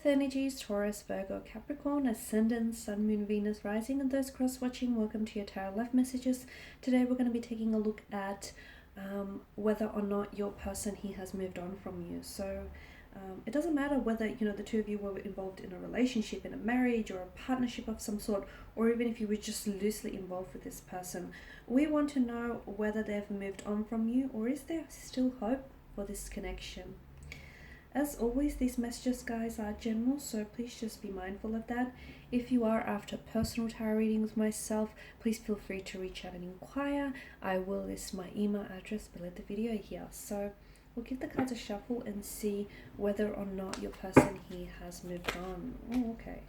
energies, Taurus, Virgo, Capricorn, Ascendant, Sun, Moon, Venus, Rising, and those cross-watching, welcome to your Tarot Life Messages. Today we're going to be taking a look at whether or not your person here has moved on from you. So it doesn't matter whether, the two of you were involved in a relationship, in a marriage, or a partnership of some sort, or even if you were just loosely involved with this person. We want to know whether they've moved on from you, or is there still hope for this connection. As always, these messages, guys, are general, so please just be mindful of that. If you are after personal tarot reading with myself, please feel free to reach out and inquire. I will list my email address below the video here. So we'll give the cards a shuffle and see whether or not your person here has moved on. Oh, okay.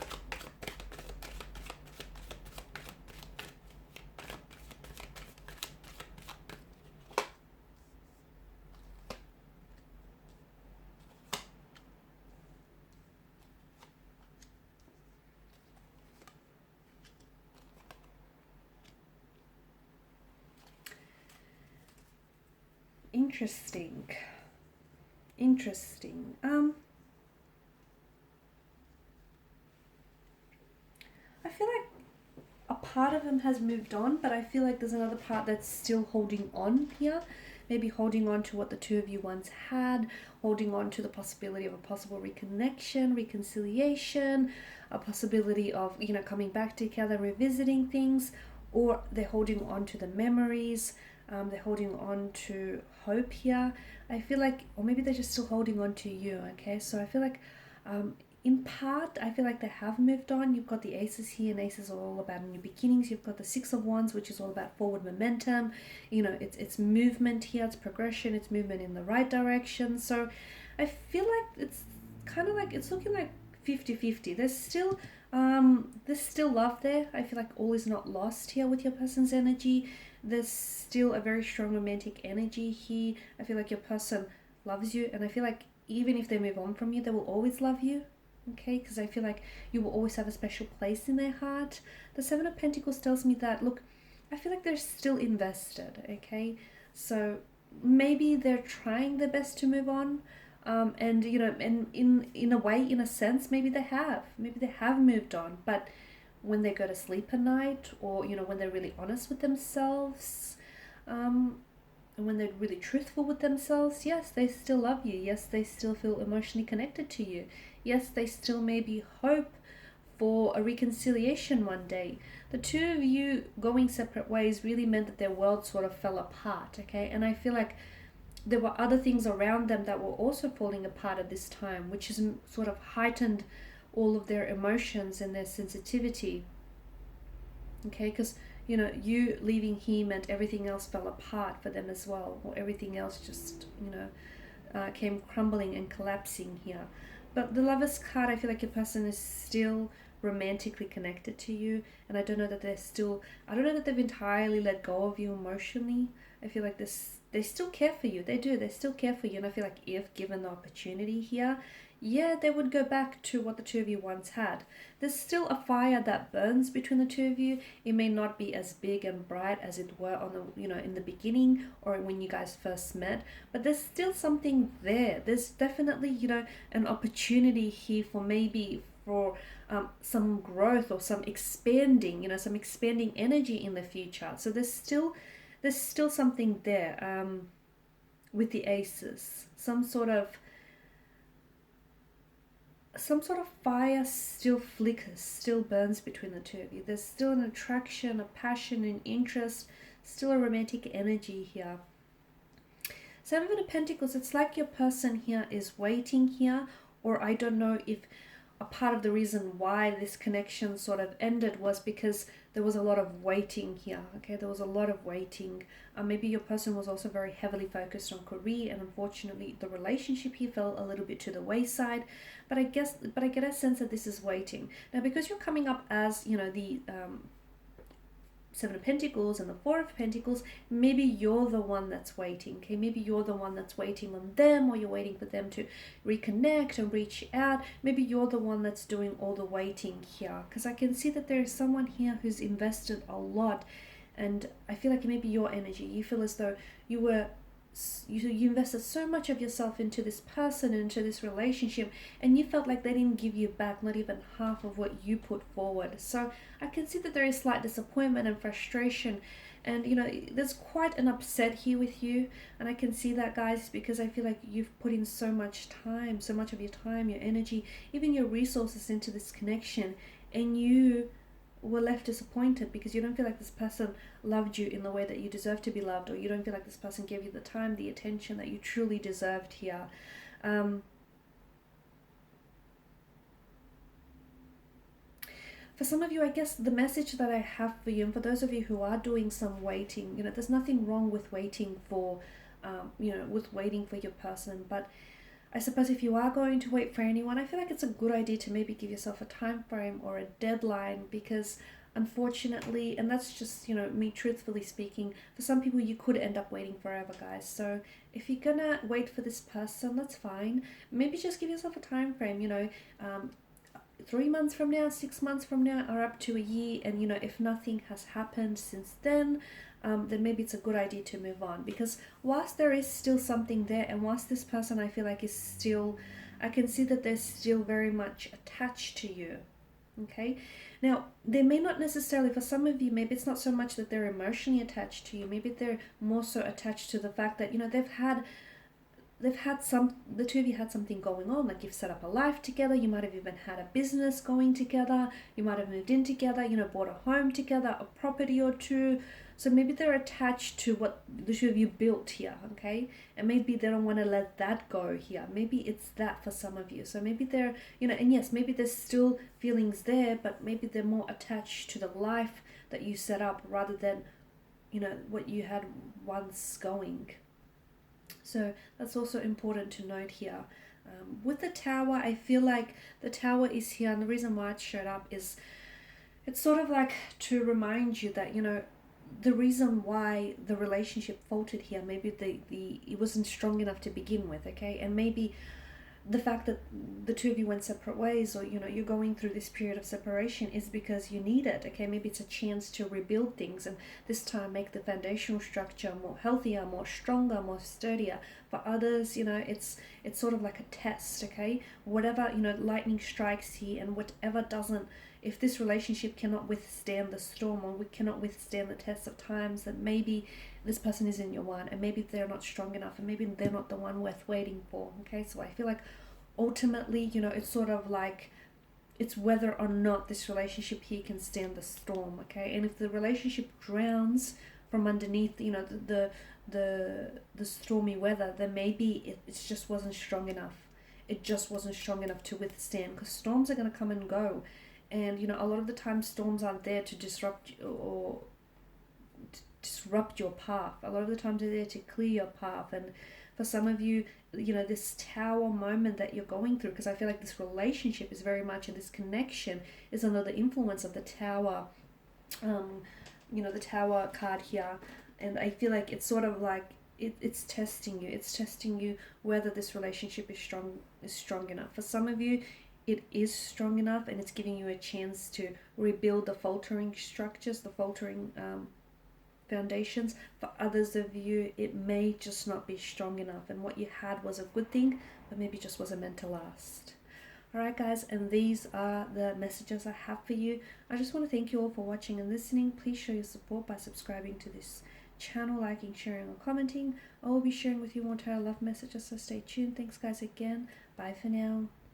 Interesting. I feel like a part of him has moved on, but I feel like there's another part that's still holding on here. Maybe holding on to what the two of you once had, holding on to the possibility of a possible reconnection, reconciliation, a possibility of, coming back together, revisiting things, or they're holding on to the memories. They're holding on to hope here. I feel like, or maybe they're just still holding on to you, okay? So I feel like, in part, I feel like they have moved on. You've got the aces here, and aces are all about new beginnings. You've got the Six of Wands, which is all about forward momentum. It's movement here, it's progression, it's movement in the right direction. So I feel like it's kind of like, it's looking like 50-50. There's still love there. I feel like all is not lost here with your person's energy. There's still a very strong romantic energy here. I feel like your person loves you, and I feel like even if they move on from you, they will always love you, okay? Because I feel like you will always have a special place in their heart. The Seven of Pentacles tells me that, look, I feel like they're still invested, okay? So maybe they're trying their best to move on, and in a way, in a sense, maybe they have moved on, but when they go to sleep at night, or when they're really honest with themselves, and when they're really truthful with themselves, yes, they still love you. Yes, they still feel emotionally connected to you. Yes, they still maybe hope for a reconciliation one day. The two of you going separate ways really meant that their world sort of fell apart, okay? And I feel like there were other things around them that were also falling apart at this time, which has sort of heightened all of their emotions and their sensitivity, okay? Because you leaving here meant everything else fell apart for them as well, or everything else just came crumbling and collapsing here. But the Lover's card, I feel like your person is still romantically connected to you, and I don't know that they've entirely let go of you emotionally. I feel like they still care for you. They still care for you, and I feel like if given the opportunity here, yeah, they would go back to what the two of you once had. There's still a fire that burns between the two of you. It may not be as big and bright as it were on the, in the beginning or when you guys first met, but there's still something there. There's definitely, an opportunity here for some growth or some expanding, some expanding energy in the future. So there's still something there, with the aces. Some sort of fire still flickers, still burns between the two of you. There's still an attraction, a passion, an interest, still a romantic energy here. Seven of Pentacles, it's like your person here is waiting here, or I don't know if a part of the reason why this connection sort of ended was because there was a lot of waiting here, okay? There was a lot of waiting. Maybe your person was also very heavily focused on career, and unfortunately the relationship here fell a little bit to the wayside. But I get a sense that this is waiting. Now, because you're coming up as, the Seven of Pentacles and the Four of Pentacles, maybe you're the one that's waiting, okay? Maybe you're the one that's waiting on them, or you're waiting for them to reconnect and reach out. Maybe you're the one that's doing all the waiting here, because I can see that there is someone here who's invested a lot, and I feel like maybe your energy, you feel as though you were you invested so much of yourself into this person and into this relationship, and you felt like they didn't give you back not even half of what you put forward. So I can see that there is slight disappointment and frustration, and there's quite an upset here with you. And I can see that, guys, because I feel like you've put in so much time, so much of your time, your energy, even your resources into this connection, and you were left disappointed because you don't feel like this person loved you in the way that you deserve to be loved, or you don't feel like this person gave you the time, the attention that you truly deserved here. For some of you, I guess the message that I have for you, and for those of you who are doing some waiting, there's nothing wrong with waiting for, with waiting for your person. But I suppose if you are going to wait for anyone, I feel like it's a good idea to maybe give yourself a time frame or a deadline, because unfortunately, and that's just, me truthfully speaking, for some people you could end up waiting forever, guys. So if you're gonna wait for this person, that's fine. Maybe just give yourself a time frame, 3 months from now, 6 months from now, or up to a year. And if nothing has happened since then maybe it's a good idea to move on. Because whilst there is still something there, and whilst this person I feel like is still, I can see that they're still very much attached to you. Okay, now they may not necessarily, for some of you, maybe it's not so much that they're emotionally attached to you, maybe they're more so attached to the fact that the two of you had something going on, like you've set up a life together, you might have even had a business going together, you might have moved in together, bought a home together, a property or two. So maybe they're attached to what the two of you built here, okay? And maybe they don't want to let that go here. Maybe it's that for some of you. So maybe they're, and yes, maybe there's still feelings there, but maybe they're more attached to the life that you set up rather than, what you had once going. So that's also important to note here. With the Tower, I feel like the Tower is here, and the reason why it showed up is it's sort of like to remind you that, the reason why the relationship faltered here, maybe it wasn't strong enough to begin with, okay? And maybe the fact that the two of you went separate ways, or you're going through this period of separation, is because you need it, okay? Maybe it's a chance to rebuild things, and this time make the foundational structure more healthier, more stronger, more sturdier. For others, it's sort of like a test, okay? Whatever, lightning strikes here, and whatever doesn't, if this relationship cannot withstand the storm, or we cannot withstand the test of times, then maybe this person isn't your one, and maybe they're not strong enough, and maybe they're not the one worth waiting for, okay? So I feel like ultimately, it's sort of like, it's whether or not this relationship here can stand the storm, okay? And if the relationship drowns from underneath, the stormy weather, then maybe it just wasn't strong enough. It just wasn't strong enough to withstand, because storms are going to come and go. And, a lot of the time storms aren't there to disrupt your path. A lot of the times they're there to clear your path. And for some of you, this Tower moment that you're going through, because I feel like this relationship is very much, and this connection is under the influence of the Tower, the Tower card here. And I feel like it's sort of like, it's testing you. It's testing you whether this relationship is strong enough. For some of you, it is strong enough, and it's giving you a chance to rebuild the faltering structures, the faltering foundations. For others of you, it may just not be strong enough, and what you had was a good thing, but maybe just wasn't meant to last. Alright guys, and these are the messages I have for you. I just want to thank you all for watching and listening. Please show your support by subscribing to this channel, liking, sharing, or commenting. I will be sharing with you more tarot love messages, so stay tuned. Thanks guys again. Bye for now.